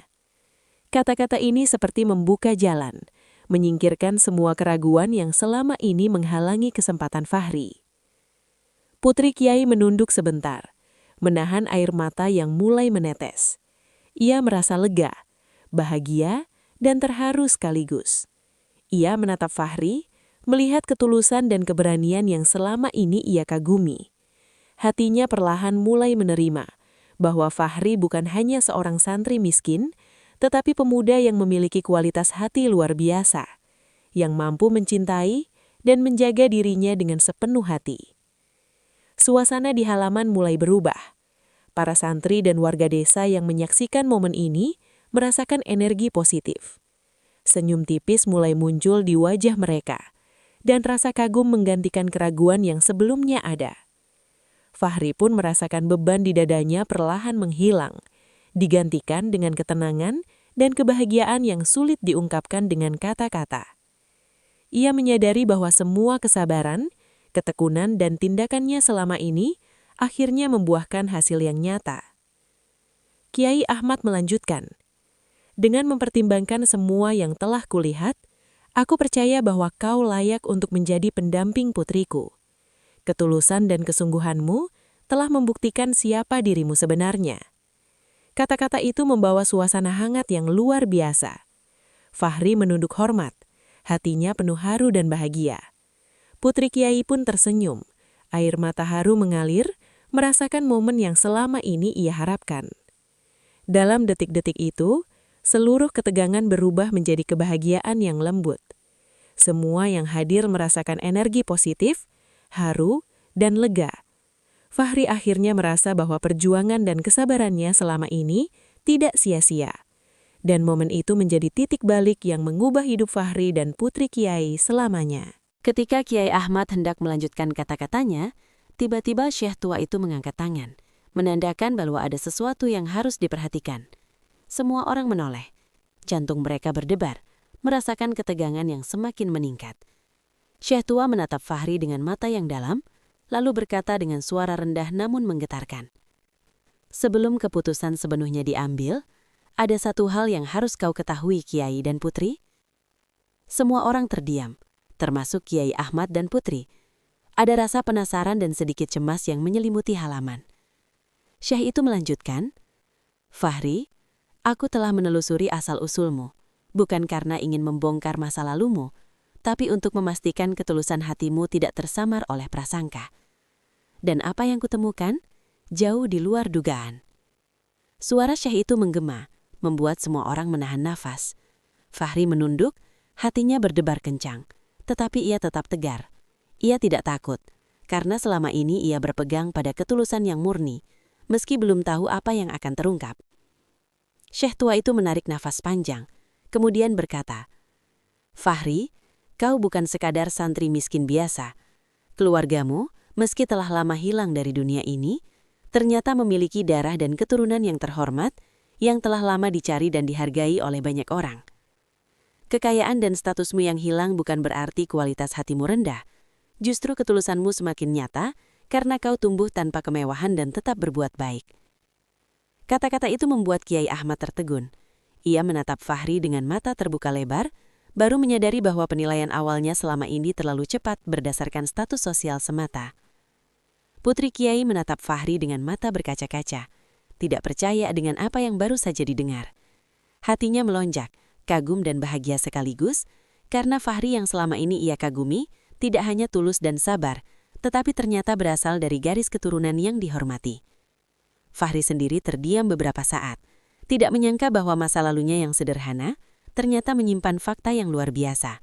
Kata-kata ini seperti membuka jalan, menyingkirkan semua keraguan yang selama ini menghalangi kesempatan Fahri. Putri Kiai menunduk sebentar, menahan air mata yang mulai menetes. Ia merasa lega, bahagia, dan terharu sekaligus. Ia menatap Fahri, melihat ketulusan dan keberanian yang selama ini ia kagumi. Hatinya perlahan mulai menerima bahwa Fahri bukan hanya seorang santri miskin, tetapi pemuda yang memiliki kualitas hati luar biasa, yang mampu mencintai dan menjaga dirinya dengan sepenuh hati. Suasana di halaman mulai berubah. para santri dan warga desa yang menyaksikan momen ini merasakan energi positif. Senyum tipis mulai muncul di wajah mereka, dan rasa kagum menggantikan keraguan yang sebelumnya ada. Fahri pun merasakan beban di dadanya perlahan menghilang, digantikan dengan ketenangan dan kebahagiaan yang sulit diungkapkan dengan kata-kata. Ia menyadari bahwa semua kesabaran, ketekunan, dan tindakannya selama ini akhirnya membuahkan hasil yang nyata. Kiai Ahmad melanjutkan, "Dengan mempertimbangkan semua yang telah kulihat, aku percaya bahwa kau layak untuk menjadi pendamping putriku. Ketulusan dan kesungguhanmu telah membuktikan siapa dirimu sebenarnya." Kata-kata itu membawa suasana hangat yang luar biasa. Fahri menunduk hormat, hatinya penuh haru dan bahagia. Putri Kiai pun tersenyum, air mata haru mengalir, merasakan momen yang selama ini ia harapkan. Dalam detik-detik itu, seluruh ketegangan berubah menjadi kebahagiaan yang lembut. Semua yang hadir merasakan energi positif, haru, dan lega. Fahri akhirnya merasa bahwa perjuangan dan kesabarannya selama ini tidak sia-sia. Dan momen itu menjadi titik balik yang mengubah hidup Fahri dan Putri Kiai selamanya. Ketika Kiai Ahmad hendak melanjutkan kata-katanya, tiba-tiba Syekh tua itu mengangkat tangan, menandakan bahwa ada sesuatu yang harus diperhatikan. Semua orang menoleh. Jantung mereka berdebar, merasakan ketegangan yang semakin meningkat. Syekh tua menatap Fahri dengan mata yang dalam, lalu berkata dengan suara rendah namun menggetarkan, "Sebelum keputusan sepenuhnya diambil, ada satu hal yang harus kau ketahui, Kiai dan Putri." Semua orang terdiam, termasuk Kiai Ahmad dan Putri. Ada rasa penasaran dan sedikit cemas yang menyelimuti halaman. Syekh itu melanjutkan, "Fahri, aku telah menelusuri asal-usulmu, bukan karena ingin membongkar masa lalumu, tapi untuk memastikan ketulusan hatimu tidak tersamar oleh prasangka. Dan apa yang kutemukan, jauh di luar dugaan." Suara Syekh itu menggema, membuat semua orang menahan nafas. Fahri menunduk, hatinya berdebar kencang, tetapi ia tetap tegar. Ia tidak takut, karena selama ini ia berpegang pada ketulusan yang murni, meski belum tahu apa yang akan terungkap. Syekh tua itu menarik nafas panjang, kemudian berkata, "Fahri, kau bukan sekadar santri miskin biasa. Keluargamu, meski telah lama hilang dari dunia ini, ternyata memiliki darah dan keturunan yang terhormat, yang telah lama dicari dan dihargai oleh banyak orang. Kekayaan dan statusmu yang hilang bukan berarti kualitas hatimu rendah. Justru ketulusanmu semakin nyata, karena kau tumbuh tanpa kemewahan dan tetap berbuat baik." Kata-kata itu membuat Kiai Ahmad tertegun. Ia menatap Fahri dengan mata terbuka lebar, baru menyadari bahwa penilaian awalnya selama ini terlalu cepat berdasarkan status sosial semata. Putri Kiai menatap Fahri dengan mata berkaca-kaca, tidak percaya dengan apa yang baru saja didengar. Hatinya melonjak, kagum dan bahagia sekaligus, karena Fahri yang selama ini ia kagumi tidak hanya tulus dan sabar, tetapi ternyata berasal dari garis keturunan yang dihormati. Fahri sendiri terdiam beberapa saat, tidak menyangka bahwa masa lalunya yang sederhana ternyata menyimpan fakta yang luar biasa.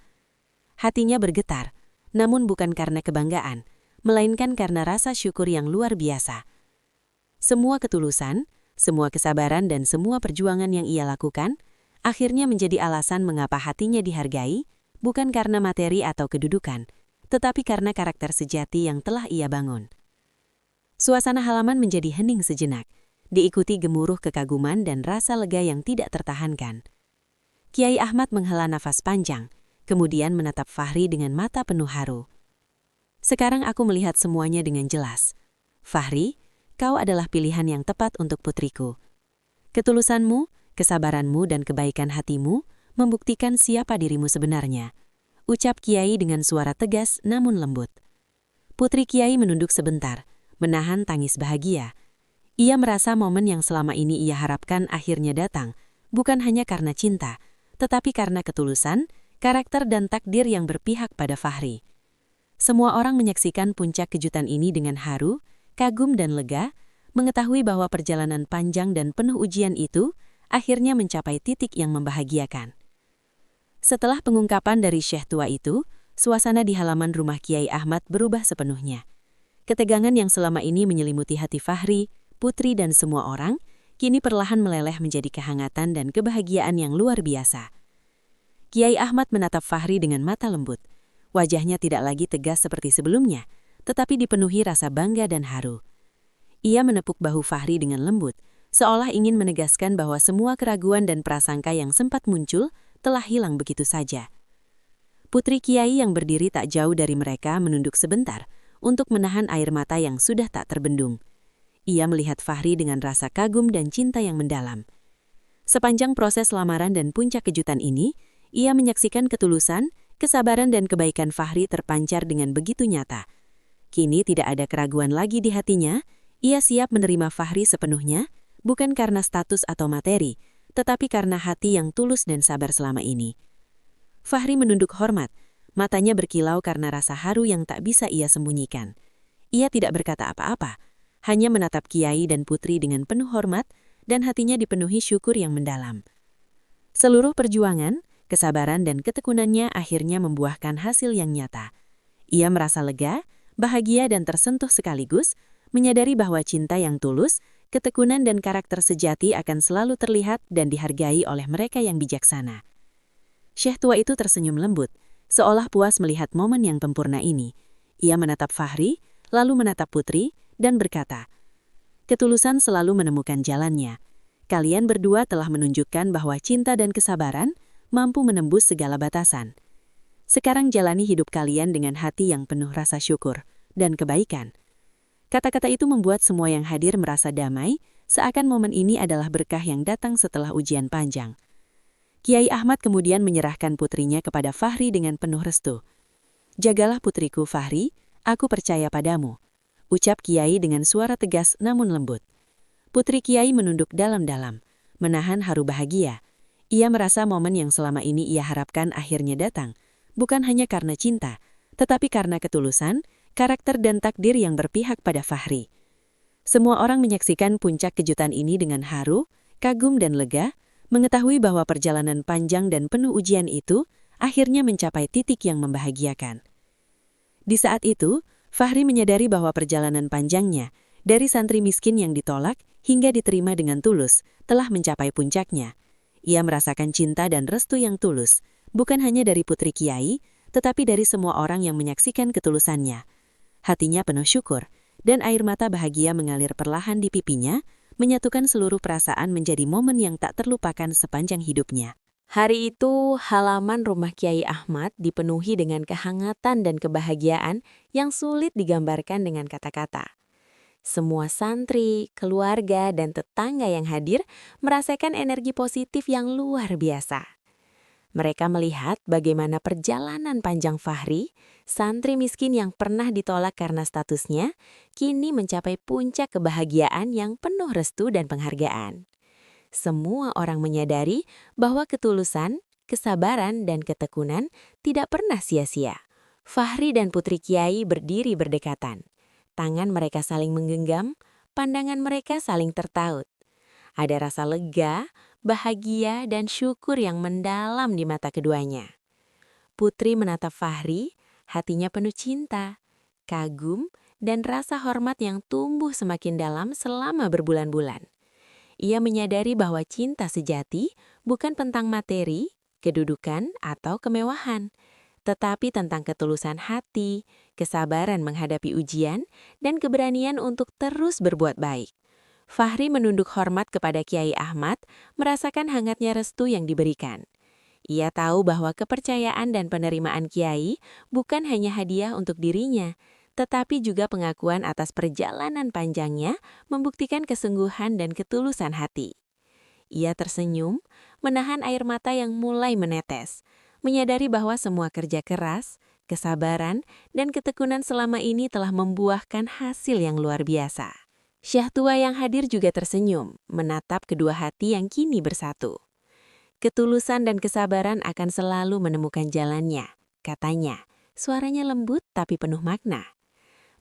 Hatinya bergetar, namun bukan karena kebanggaan, melainkan karena rasa syukur yang luar biasa. Semua ketulusan, semua kesabaran dan semua perjuangan yang ia lakukan, akhirnya menjadi alasan mengapa hatinya dihargai, bukan karena materi atau kedudukan, tetapi karena karakter sejati yang telah ia bangun. Suasana halaman menjadi hening sejenak, diikuti gemuruh kekaguman dan rasa lega yang tidak tertahankan. Kiai Ahmad menghela nafas panjang, kemudian menatap Fahri dengan mata penuh haru. "Sekarang aku melihat semuanya dengan jelas. Fahri, kau adalah pilihan yang tepat untuk putriku. Ketulusanmu, kesabaranmu dan kebaikan hatimu membuktikan siapa dirimu sebenarnya," ucap Kiai dengan suara tegas namun lembut. Putri Kiai menunduk sebentar, menahan tangis bahagia. Ia merasa momen yang selama ini ia harapkan akhirnya datang, bukan hanya karena cinta, tetapi karena ketulusan, karakter dan takdir yang berpihak pada Fahri. Semua orang menyaksikan puncak kejutan ini dengan haru, kagum dan lega, mengetahui bahwa perjalanan panjang dan penuh ujian itu akhirnya mencapai titik yang membahagiakan. Setelah pengungkapan dari Syekh tua itu, suasana di halaman rumah Kiai Ahmad berubah sepenuhnya. Ketegangan yang selama ini menyelimuti hati Fahri, Putri dan semua orang, kini perlahan meleleh menjadi kehangatan dan kebahagiaan yang luar biasa. Kiai Ahmad menatap Fahri dengan mata lembut. Wajahnya tidak lagi tegas seperti sebelumnya, tetapi dipenuhi rasa bangga dan haru. Ia menepuk bahu Fahri dengan lembut, seolah ingin menegaskan bahwa semua keraguan dan prasangka yang sempat muncul telah hilang begitu saja. Putri Kiai yang berdiri tak jauh dari mereka menunduk sebentar untuk menahan air mata yang sudah tak terbendung. Ia melihat Fahri dengan rasa kagum dan cinta yang mendalam. Sepanjang proses lamaran dan puncak kejutan ini, ia menyaksikan ketulusan, kesabaran dan kebaikan Fahri terpancar dengan begitu nyata. Kini tidak ada keraguan lagi di hatinya, ia siap menerima Fahri sepenuhnya, bukan karena status atau materi, tetapi karena hati yang tulus dan sabar selama ini. Fahri menunduk hormat, matanya berkilau karena rasa haru yang tak bisa ia sembunyikan. Ia tidak berkata apa-apa, hanya menatap Kiai dan Putri dengan penuh hormat dan hatinya dipenuhi syukur yang mendalam. Seluruh perjuangan, kesabaran dan ketekunannya akhirnya membuahkan hasil yang nyata. Ia merasa lega, bahagia dan tersentuh sekaligus, menyadari bahwa cinta yang tulus, ketekunan dan karakter sejati akan selalu terlihat dan dihargai oleh mereka yang bijaksana. Syekh tua itu tersenyum lembut, seolah puas melihat momen yang sempurna ini. Ia menatap Fahri, lalu menatap Putri, dan berkata, "Ketulusan selalu menemukan jalannya. Kalian berdua telah menunjukkan bahwa cinta dan kesabaran mampu menembus segala batasan. Sekarang jalani hidup kalian dengan hati yang penuh rasa syukur dan kebaikan." Kata-kata itu membuat semua yang hadir merasa damai, seakan momen ini adalah berkah yang datang setelah ujian panjang. Kiai Ahmad kemudian menyerahkan putrinya kepada Fahri dengan penuh restu. "Jagalah putriku Fahri, aku percaya padamu," ucap Kiai dengan suara tegas namun lembut. Putri Kiai menunduk dalam-dalam, menahan haru bahagia. Ia merasa momen yang selama ini ia harapkan akhirnya datang, bukan hanya karena cinta, tetapi karena ketulusan, karakter dan takdir yang berpihak pada Fahri. Semua orang menyaksikan puncak kejutan ini dengan haru, kagum dan lega, mengetahui bahwa perjalanan panjang dan penuh ujian itu akhirnya mencapai titik yang membahagiakan. Di saat itu, Fahri menyadari bahwa perjalanan panjangnya, dari santri miskin yang ditolak hingga diterima dengan tulus, telah mencapai puncaknya. Ia merasakan cinta dan restu yang tulus, bukan hanya dari Putri Kiai, tetapi dari semua orang yang menyaksikan ketulusannya. Hatinya penuh syukur, dan air mata bahagia mengalir perlahan di pipinya, menyatukan seluruh perasaan menjadi momen yang tak terlupakan sepanjang hidupnya. Hari itu, halaman rumah Kiai Ahmad dipenuhi dengan kehangatan dan kebahagiaan yang sulit digambarkan dengan kata-kata. Semua santri, keluarga, dan tetangga yang hadir merasakan energi positif yang luar biasa. Mereka melihat bagaimana perjalanan panjang Fahri, santri miskin yang pernah ditolak karena statusnya, kini mencapai puncak kebahagiaan yang penuh restu dan penghargaan. Semua orang menyadari bahwa ketulusan, kesabaran, dan ketekunan tidak pernah sia-sia. Fahri dan Putri Kiai berdiri berdekatan. Tangan mereka saling menggenggam, pandangan mereka saling tertaut. Ada rasa lega, bahagia, dan syukur yang mendalam di mata keduanya. Putri menatap Fahri, hatinya penuh cinta, kagum, dan rasa hormat yang tumbuh semakin dalam selama berbulan-bulan. Ia menyadari bahwa cinta sejati bukan tentang materi, kedudukan, atau kemewahan, tetapi tentang ketulusan hati, kesabaran menghadapi ujian, dan keberanian untuk terus berbuat baik. Fahri menunduk hormat kepada Kiai Ahmad, merasakan hangatnya restu yang diberikan. Ia tahu bahwa kepercayaan dan penerimaan Kiai bukan hanya hadiah untuk dirinya, tetapi juga pengakuan atas perjalanan panjangnya membuktikan kesungguhan dan ketulusan hati. Ia tersenyum, menahan air mata yang mulai menetes, menyadari bahwa semua kerja keras, kesabaran, dan ketekunan selama ini telah membuahkan hasil yang luar biasa. Syekh tua yang hadir juga tersenyum, menatap kedua hati yang kini bersatu. Ketulusan dan kesabaran akan selalu menemukan jalannya, katanya. Suaranya lembut tapi penuh makna.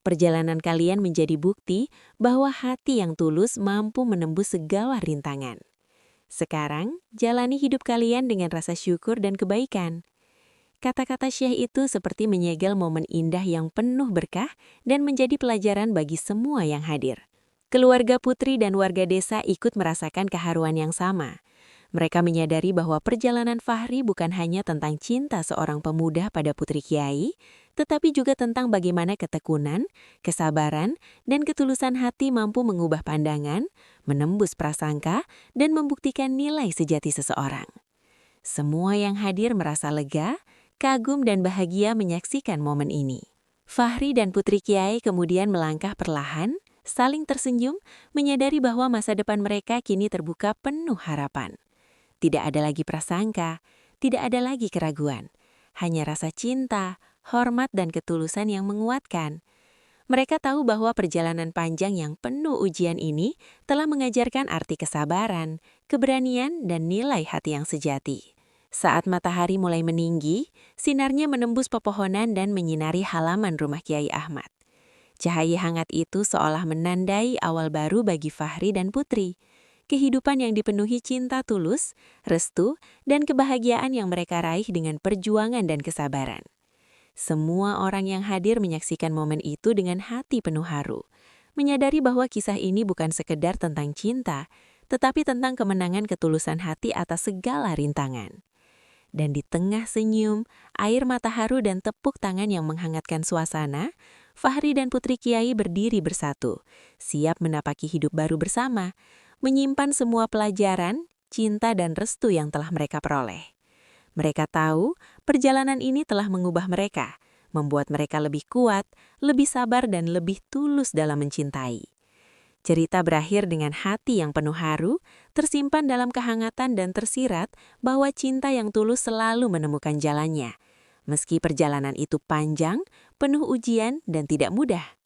Perjalanan kalian menjadi bukti bahwa hati yang tulus mampu menembus segala rintangan. Sekarang, jalani hidup kalian dengan rasa syukur dan kebaikan. Kata-kata Syekh itu seperti menyegel momen indah yang penuh berkah dan menjadi pelajaran bagi semua yang hadir. Keluarga Putri dan warga desa ikut merasakan keharuan yang sama. Mereka menyadari bahwa perjalanan Fahri bukan hanya tentang cinta seorang pemuda pada Putri Kiai, tetapi juga tentang bagaimana ketekunan, kesabaran, dan ketulusan hati mampu mengubah pandangan, menembus prasangka, dan membuktikan nilai sejati seseorang. Semua yang hadir merasa lega, kagum, dan bahagia menyaksikan momen ini. Fahri dan Putri Kiai kemudian melangkah perlahan, saling tersenyum, menyadari bahwa masa depan mereka kini terbuka penuh harapan. Tidak ada lagi prasangka, tidak ada lagi keraguan, hanya rasa cinta, hormat, dan ketulusan yang menguatkan. Mereka tahu bahwa perjalanan panjang yang penuh ujian ini telah mengajarkan arti kesabaran, keberanian, dan nilai hati yang sejati. Saat matahari mulai meninggi, sinarnya menembus pepohonan dan menyinari halaman rumah Kiai Ahmad. Cahaya hangat itu seolah menandai awal baru bagi Fahri dan Putri. Kehidupan yang dipenuhi cinta tulus, restu, dan kebahagiaan yang mereka raih dengan perjuangan dan kesabaran. Semua orang yang hadir menyaksikan momen itu dengan hati penuh haru, menyadari bahwa kisah ini bukan sekedar tentang cinta, tetapi tentang kemenangan ketulusan hati atas segala rintangan. Dan di tengah senyum, air mata haru, dan tepuk tangan yang menghangatkan suasana, Fahri dan Putri Kiai berdiri bersatu, siap menapaki hidup baru bersama, menyimpan semua pelajaran, cinta, dan restu yang telah mereka peroleh. Mereka tahu perjalanan ini telah mengubah mereka, membuat mereka lebih kuat, lebih sabar, dan lebih tulus dalam mencintai. Cerita berakhir dengan hati yang penuh haru, tersimpan dalam kehangatan dan tersirat bahwa cinta yang tulus selalu menemukan jalannya. Meski perjalanan itu panjang, penuh ujian, dan tidak mudah.